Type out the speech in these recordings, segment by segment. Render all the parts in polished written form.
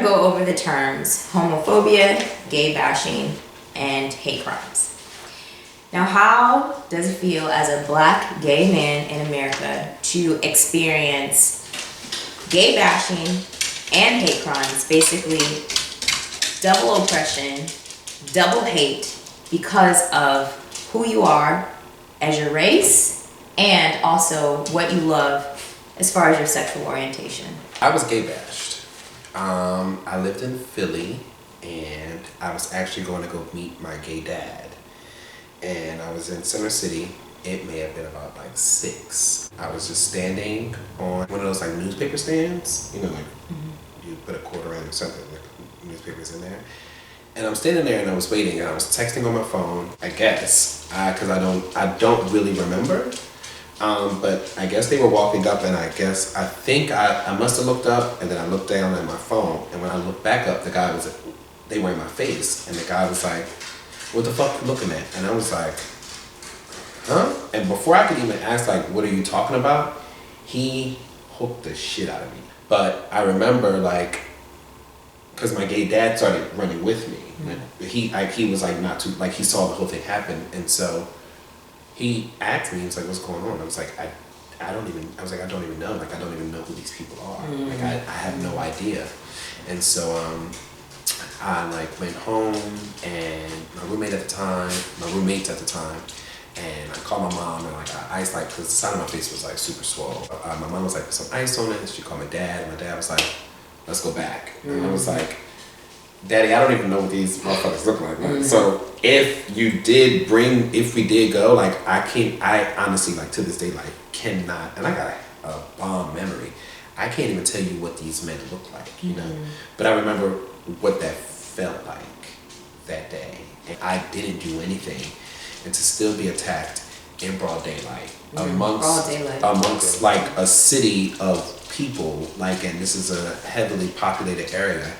go over the terms homophobia, gay bashing, and hate crimes. Now, how does it feel as a Black gay man in America to experience gay bashing and hate crimes, basically double oppression, double hate because of who you are as your race and also what you love as far as your sexual orientation? I was gay bashed. I lived in Philly and I was actually going to go meet my gay dad. And I was in Center City. It may have been about like 6. I was just standing on one of those like newspaper stands, you know, like you put a quarter in or something, like newspapers in there. And I'm standing there and I was waiting and I was texting on my phone, I guess, because I don't really remember. But I guess they were walking up and I think I must have looked up and then I looked down at my phone. And when I looked back up, they were in my face. And the guy was like, "What the fuck you looking at?" And I was like, "Huh?" And before I could even ask, like, "What are you talking about?" he hooked the shit out of me. But I remember, like, because my gay dad started running with me. He was like not too, like he saw the whole thing happen. And so he asked me, he was like, "What's going on?" I was like, I don't even know. Like, I don't even know who these people are. Like, I have no idea. And so, I like went home and my roommates at the time, and I called my mom and like I iced, like, cause the side of my face was like super swole. My mom was like, "Put some ice on it." And she called my dad and my dad was like, "Let's go back." And I was like, "Daddy, I don't even know what these motherfuckers look like." So if we did go, like I honestly, like to this day, like cannot, and I got a bomb memory. I can't even tell you what these men look like, you know? But I remember what that felt like that day. And I didn't do anything. And to still be attacked in broad daylight amongst like a city of people, like, and this is a heavily populated area,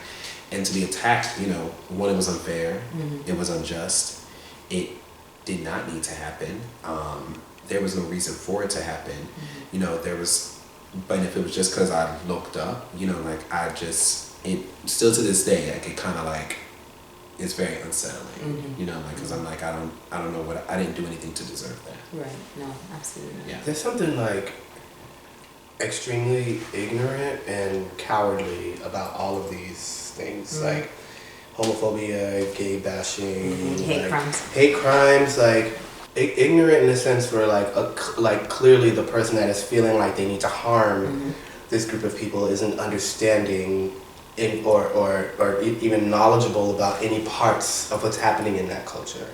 and to be attacked, you know, one, it was unfair, it was unjust, it did not need to happen. There was no reason for it to happen. You know, but if it was just because I looked up, you know, like it still to this day, like it kind of like, it's very unsettling, you know, like, cause I'm like, I don't know I didn't do anything to deserve that. Right, no, absolutely not. Yeah. There's something like extremely ignorant and cowardly about all of these things, like homophobia, gay bashing, hate crimes, like ignorant in the sense where like clearly the person that is feeling like they need to harm this group of people isn't understanding or even knowledgeable about any parts of what's happening in that culture.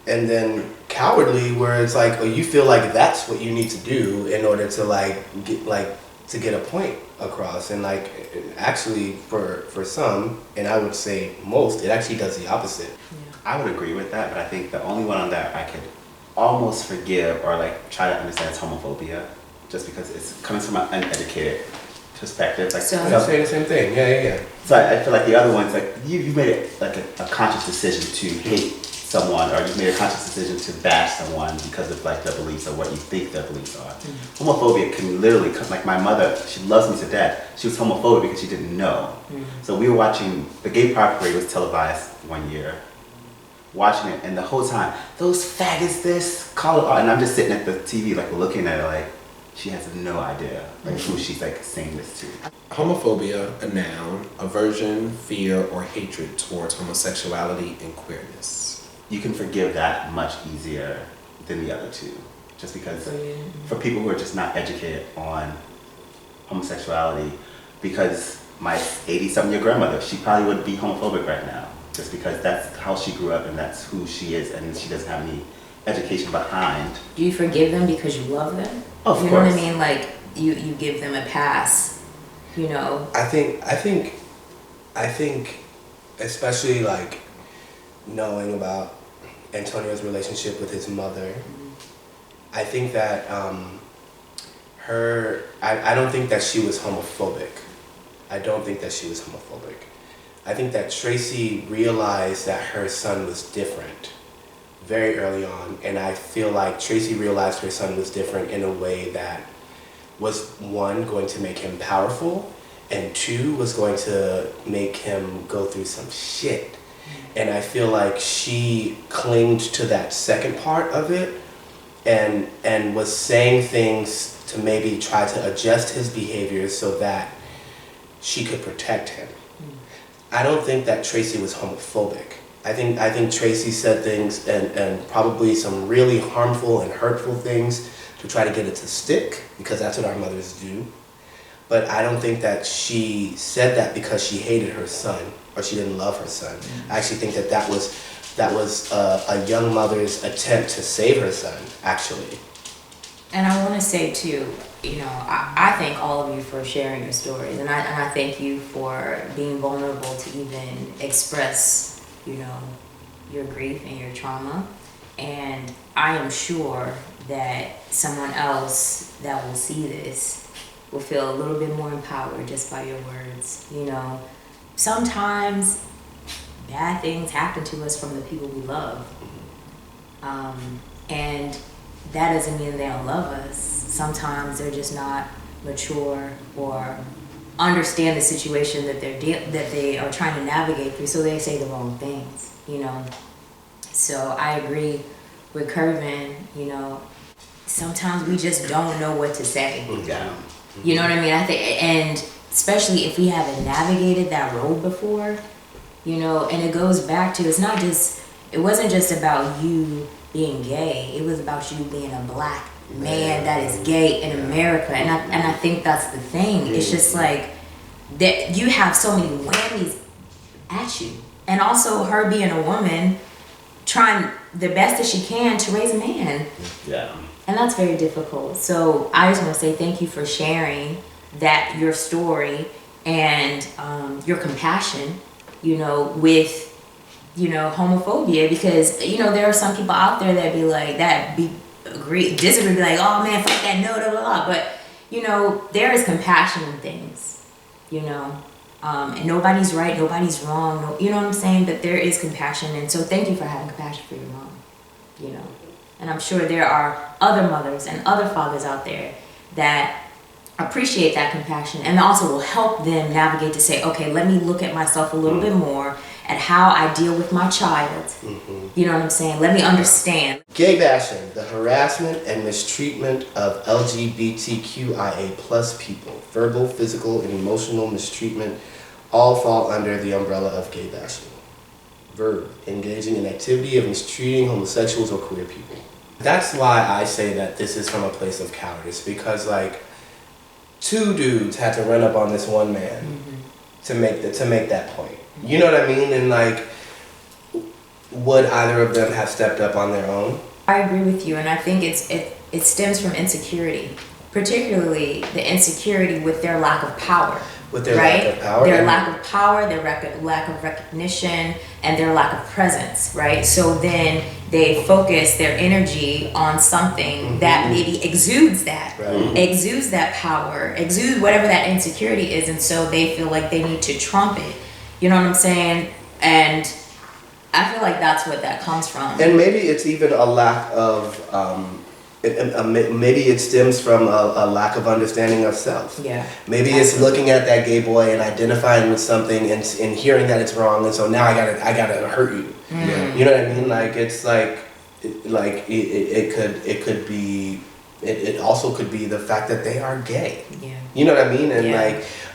And then cowardly, where it's like, oh, you feel like that's what you need to do in order to get a point across. And like, actually for some, and I would say most, it actually does the opposite. I would agree with that, but I think the only one on that I could almost forgive or like try to understand is homophobia, just because it's coming from an uneducated perspective. Like, so I'm saying the same thing. Yeah. So I feel like the other one's like you've made it like a conscious decision to hate someone, or you've made a conscious decision to bash someone because of like their beliefs or what you think their beliefs are. Homophobia can literally come, like my mother, she loves me to death. She was homophobic because she didn't know. So we were watching, the gay pride parade was televised one year, watching it, and the whole time, those faggots, this, call it out, and I'm just sitting at the TV like looking at her like, she has no idea like who she's like saying this to. Homophobia, a noun, aversion, fear, or hatred towards homosexuality and queerness. You can forgive that much easier than the other two, just because for people who are just not educated on homosexuality, because my 80-something-year grandmother, she probably would be homophobic right now, just because that's how she grew up and that's who she is, and she doesn't have any education behind. Do you forgive them because you love them? Oh, of course. You know what I mean? Like you give them a pass, you know? I think especially like knowing about Antonio's relationship with his mother, I think that I don't think that she was homophobic. I think that Tracy realized that her son was different very early on, and I feel like Tracy realized her son was different in a way that was, one, going to make him powerful, and 2 was going to make him go through some shit. And I feel like she clinged to that second part of it and was saying things to maybe try to adjust his behavior so that she could protect him. I don't think that Tracy was homophobic. I think Tracy said things and probably some really harmful and hurtful things to try to get it to stick, because that's what our mothers do. But I don't think that she said that because she hated her son or she didn't love her son. I actually think that was a young mother's attempt to save her son, actually. And I want to say too, I thank all of you for sharing your stories, and I thank you for being vulnerable to even express, your grief and your trauma. And I am sure that someone else that will see this will feel a little bit more empowered just by your words. Sometimes bad things happen to us from the people we love, and that doesn't mean they don't love us. Sometimes they're just not mature or understand the situation that that they are trying to navigate through, so they say the wrong things. So I agree with Kirven. Sometimes we just don't know what to say. Yeah. You know what I mean? I think, and especially if we haven't navigated that road before, and it goes back to, it wasn't just about you being gay. It was about you being a black man that is gay in America. And I think that's the thing. It's just like that you have so many whammies at you. And also her being a woman trying the best that she can to raise a man. Yeah. And that's very difficult. So I just want to say thank you for sharing your story and your compassion, with, homophobia, because, there are some people out there that disagree, be like, oh man, fuck that, no, blah, blah, blah. But, there is compassion in things, and nobody's right, nobody's wrong, you know what I'm saying? But there is compassion, and so thank you for having compassion for your mom, And I'm sure there are other mothers and other fathers out there that appreciate that compassion and also will help them navigate to say, okay, let me look at myself a little bit more at how I deal with my child. You know what I'm saying? Let me understand. Gay bashing, the harassment and mistreatment of LGBTQIA plus people, verbal, physical, and emotional mistreatment, all fall under the umbrella of gay bashing. Verb, engaging in activity of mistreating homosexuals or queer people. That's why I say that this is from a place of cowardice, because 2 dudes had to run up on this one man to make that point. You know what I mean? And would either of them have stepped up on their own? I agree with you, and I think it stems from insecurity, particularly the insecurity with their lack of power. With their lack of power? Their lack of power, their lack of recognition, and their lack of presence, right? So then they focus their energy on something that maybe exudes that power, exudes whatever that insecurity is, and so they feel like they need to trump it. You know what I'm saying? And I feel like that's what that comes from. And maybe it's even a lack of, maybe it stems from a lack of understanding of self. Yeah. Maybe it's looking at that gay boy and identifying with something and hearing that it's wrong, and so now I gotta hurt you. Yeah. You know what I mean? It could be. It also could be the fact that they are gay. Yeah. You know what I mean? And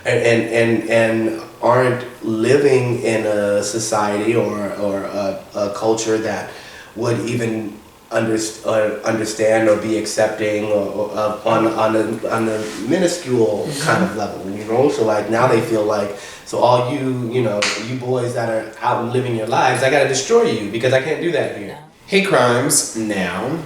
and aren't living in a society or a culture that would even understand or be accepting or on a minuscule kind of level, So now they feel like, so all you boys that are out and living your lives, I gotta destroy you because I can't do that here. Hate crimes, noun.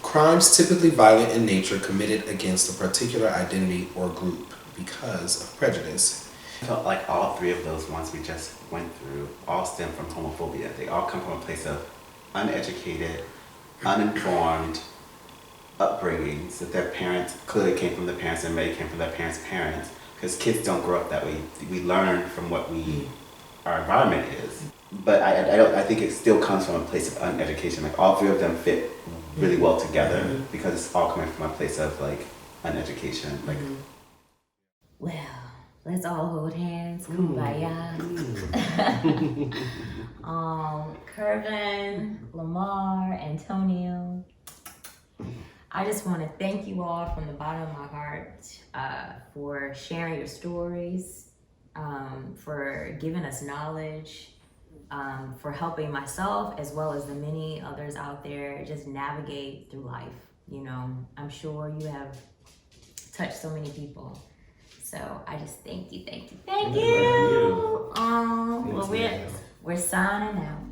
Crimes typically violent in nature committed against a particular identity or group because of prejudice. I felt like all 3 of those ones we just went through all stem from homophobia. They all come from a place of uneducated, uninformed upbringings that their parents clearly came from their parents and maybe came from their parents' parents, because kids don't grow up that way. We learn from what our environment is. But I think it still comes from a place of uneducation. All 3 of them fit really well together because it's all coming from a place of uneducation. Well, Let's all hold hands. Kumbaya. Kirven, LaMar, Antonio. I just want to thank you all from the bottom of my heart for sharing your stories, for giving us knowledge, for helping myself as well as the many others out there just navigate through life. You know, I'm sure you have touched so many people. So I just thank you. you. Well, we're signing out.